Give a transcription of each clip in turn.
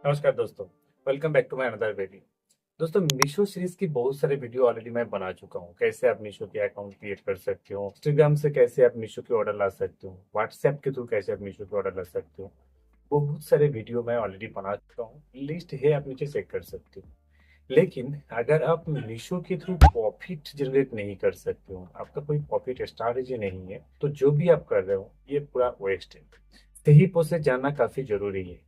नमस्कार दोस्तों। Welcome back to my another video. दोस्तों, मीशो सीरीज की बहुत सारे वीडियो ऑलरेडी मैं बना चुका हूँ। कैसे आप मीशो के अकाउंट क्रिएट कर सकते हो, इंस्टाग्राम से कैसे आप मीशो के ऑर्डर ला सकते हो, व्हाट्सएप के थ्रू कैसे आप मीशो के ऑर्डर ला सकते हो। बहुत सारे वीडियो मैं ऑलरेडी बना चुका हूँ, लिस्ट है, आप नीचे चेक कर सकते हो। लेकिन अगर आप मीशो के थ्रू प्रॉफिट जनरेट नहीं कर सकते हो, आपका कोई प्रॉफिट स्ट्रैटेजी नहीं है, तो जो भी आप कर रहे हो ये पूरा वेस्ट है। सही प्रोसेस जानना काफी जरूरी है।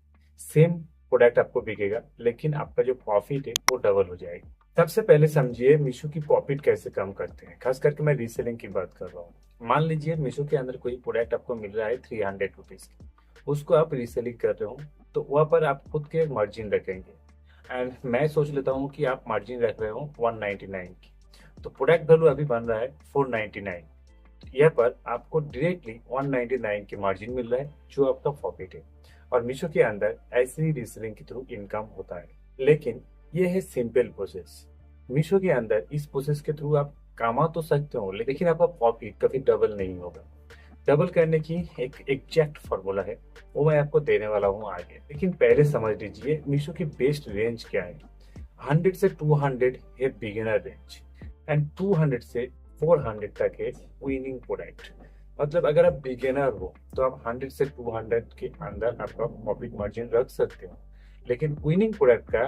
सेम प्रोडक्ट आपको बिकेगा, लेकिन आपका जो प्रॉफिट है वो डबल हो जाएगा। सबसे पहले समझिए मीशो की प्रॉफिट कैसे कम करते हैं। खास करके मैं रीसेलिंग की बात कर रहा हूँ। मान लीजिए मीशो के अंदर कोई प्रोडक्ट आपको मिल रहा है 300 रुपीज की, उसको आप रीसेलिंग कर रहे हो, तो वहां पर आप खुद के मार्जिन रखेंगे। एंड मैं सोच लेता हूँ कि आप मार्जिन रख रहे हो 199 की, तो प्रोडक्ट वैल्यू अभी बन रहा है 499। यहाँ पर आपको डायरेक्टली 199 की मार्जिन मिल रहा है, जो आपका प्रॉफिट है। और मीशो के अंदर ऐसे ही रीसेलिंग के थ्रू इनकम होता है। लेकिन ये है सिंपल प्रोसेस। मीशो के अंदर इस प्रोसेस के थ्रू आप कमा तो सकते हो, लेकिन आपका प्रॉफिट कभी डबल नहीं होगा। डबल करने की एक एग्जैक्ट फॉर्मूला है, वो मैं आपको देने वाला हूँ आगे। लेकिन पहले समझ लीजिए मीशो की बेस्ट रेंज क्या है। 100 से 200 है बिगिनर रेंज, एंड 200 से 400 तक है विनिंग प्रोडक्ट। मतलब अगर आप बिगिनर हो तो आप 100 से 200 के अंदर आपका प्रॉफिट मार्जिन रख सकते हो। लेकिन विनिंग प्रोडक्ट का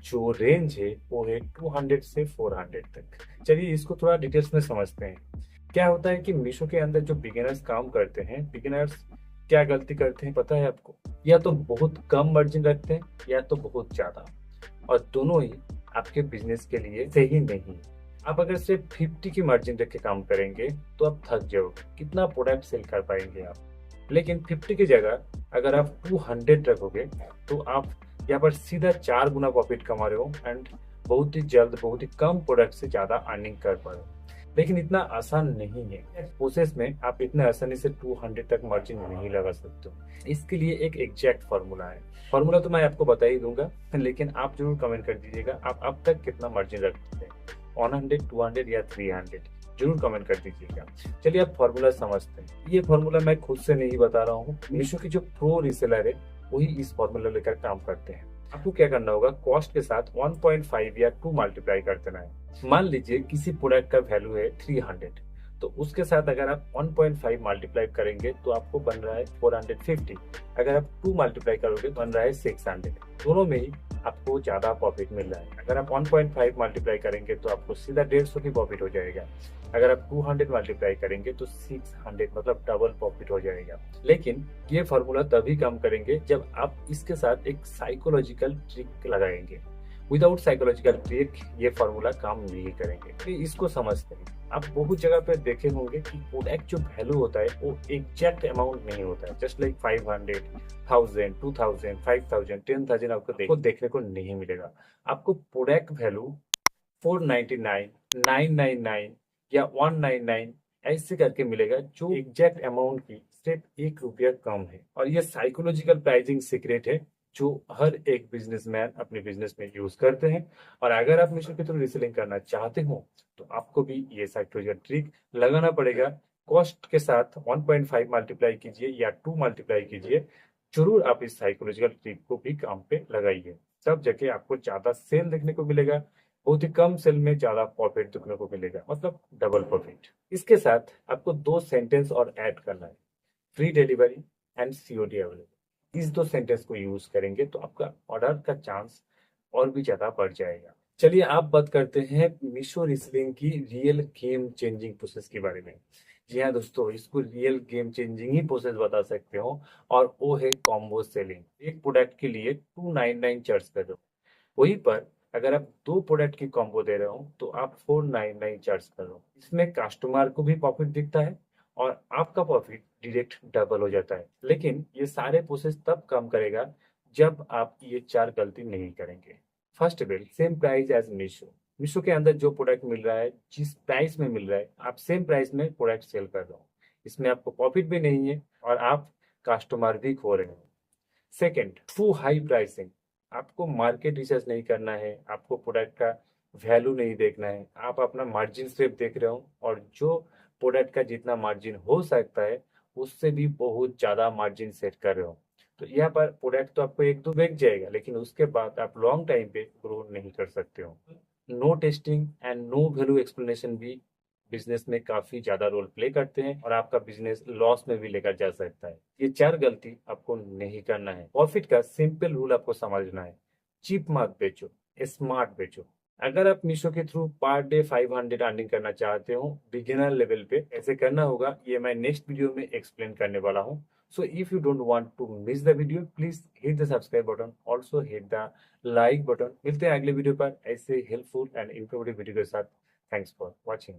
जो रेंज है वो है 200 से 400 तक। चलिए इसको थोड़ा डिटेल्स में समझते हैं। क्या होता है कि मीशो के अंदर जो बिगिनर्स काम करते हैं, बिगिनर्स क्या गलती करते हैं पता है आपको? या तो बहुत कम मार्जिन रखते हैं, या तो बहुत ज्यादा। और दोनों ही आपके बिजनेस के लिए सही नहीं। आप अगर सिर्फ 50 की मार्जिन रख के काम करेंगे तो आप थक जाओगे, कितना प्रोडक्ट सेल कर पाएंगे आप। लेकिन 50 की जगह अगर आप 200 रखोगे, तो आप यहाँ पर सीधा 4 गुना प्रॉफिट कमा रहे हो, एंड बहुत ही जल्द बहुत ही कम प्रोडक्ट से ज्यादा अर्निंग कर पा रहे हो। लेकिन इतना आसान नहीं है। प्रोसेस में आप इतने आसानी से 200 तक मार्जिन नहीं लगा सकते हो। इसके लिए एक एग्जैक्ट फॉर्मूला है। फॉर्मूला तो मैं आपको बता ही दूंगा, लेकिन आप जरूर कमेंट कर दीजिएगा आप अब तक कितना मार्जिन रखते हैं, 100, 200 या 300। जरूर कमेंट कर दीजिएगा। चलिए आप फॉर्मूला समझते हैं। ये फॉर्मूला मैं खुद से नहीं बता रहा हूँ, मीशो की जो प्रो रीसेलर है वही इस फॉर्मूला लेकर काम करते हैं। आपको क्या करना होगा, कॉस्ट के साथ 1.5 या 2 मल्टीप्लाई कर देना है। मान लीजिए किसी प्रोडक्ट का वैल्यू है 300, तो उसके साथ अगर आप 1.5 मल्टीप्लाई करेंगे तो आपको बन रहा है 450। अगर आप 2 मल्टीप्लाई करोगे तो बन रहा है 600। दोनों में ही आपको ज्यादा प्रॉफिट मिल रहा है। अगर आप 1.5 मल्टीप्लाई करेंगे तो आपको सीधा 150 की प्रॉफिट हो जाएगा। अगर आप 200 मल्टीप्लाई करेंगे तो 600, मतलब डबल प्रॉफिट हो जाएगा। लेकिन ये फॉर्मूला तभी काम करेंगे जब आप इसके साथ एक साइकोलॉजिकल ट्रिक लगाएंगे। विदाउट साइकोलॉजिकल ट्रिक ये फॉर्मूला काम नहीं करेंगे। तो इसको समझते हैं। आप बहुत जगह पे देखे होंगे कि प्रोडक्ट जो वैल्यू होता है वो एग्जैक्ट अमाउंट नहीं होता है। जस्ट लाइक 500, 1000, 2000, 5000, 10,000 आपको देखने को नहीं मिलेगा। आपको प्रोडक्ट वैल्यू 499, 999 या 199 ऐसे करके मिलेगा, जो एग्जैक्ट अमाउंट की सिर्फ 1 रुपया कम है। और ये साइकोलॉजिकल प्राइसिंग सीक्रेट है, जो हर एक बिजनेसमैन अपने बिजनेस में यूज करते हैं। और अगर आप मीशो के थ्रू रीसेलिंग करना चाहते हो तो आपको भी ये साइकोलॉजिकल ट्रिक लगाना पड़ेगा। कॉस्ट के साथ 1.5 मल्टीप्लाई कीजिए या 2 मल्टीप्लाई कीजिए। जरूर आप इस साइकोलॉजिकल ट्रिक को भी काम पे लगाइए, तब जाके आपको ज्यादा सेल देखने को मिलेगा। बहुत ही कम सेल में ज्यादा प्रॉफिट देखने को मिलेगा, मतलब डबल प्रॉफिट। इसके साथ आपको 2 सेंटेंस और ऐड करना है, free delivery and COD available. इस 2 सेंटेंस को यूज करेंगे तो आपका ऑर्डर का चांस और भी ज्यादा बढ़ जाएगा। चलिए आप बात करते हैं मीशो रीसेलिंग की रियल गेम चेंजिंग प्रोसेस के बारे में। जी हाँ दोस्तों, इसको रियल गेम चेंजिंग ही प्रोसेस बता सकते हो, और वो है कॉम्बो सेलिंग। एक प्रोडक्ट के लिए 299 चार्ज कर दो, वहीं पर अगर आप 2 प्रोडक्ट की कॉम्बो दे रहे हो तो आप 499 चार्ज कर रहे हो। इसमें कस्टमर को भी प्रॉफिट दिखता है और आपका प्रॉफिट डायरेक्ट डबल हो जाता है। लेकिन ये सारे प्रोसेस तब काम करेगा जब आप ये 4 गलती नहीं करेंगे। First bill, same price as Meesho. Meesho के अंदर जो प्रोडक्ट मिल रहा है, जिस प्राइस में मिल रहा है, आप सेम प्राइस में प्रोडक्ट सेल कर रहे हो। इसमें आपको प्रॉफिट भी नहीं है और आप कस्टमर भी खो रहे हो। Second, too high pricing. आपको मार्केट रिसर्च नहीं करना है, आपको प्रोडक्ट का वैल्यू नहीं देखना है, आप अपना मार्जिन सिर्फ देख रहे हो, और जो प्रोडक्ट का जितना मार्जिन हो सकता है उससे भी बहुत ज्यादा मार्जिन सेट कर रहे हो। तो यहाँ पर प्रोडक्ट तो आपको एक दो बिक जाएगा, लेकिन उसके बाद आप लॉन्ग टाइम पे ग्रो नहीं कर सकते हो। No testing and no value explanation भी बिजनेस में काफी ज्यादा रोल प्ले करते हैं और आपका बिजनेस लॉस में भी लेकर जा सकता है। ये चार गलती आपको नहीं करना है। प्रॉफिट का सिंपल रूल आपको समझना है। चीप मत बेचो, स्मार्ट बेचो। अगर आप मीशो के थ्रू पर डे 500 अर्निंग करना चाहते हो बिगिनर लेवल पे, ऐसे करना होगा, ये मैं नेक्स्ट वीडियो में एक्सप्लेन करने वाला हूँ। So if you don't want to miss the video, please hit the subscribe button. Also hit the like button. मिलते हैं अगले वीडियो पर ऐसे हेल्पफुल एंड इन्फॉर्मेटिव वीडियो के साथ। Thanks for watching.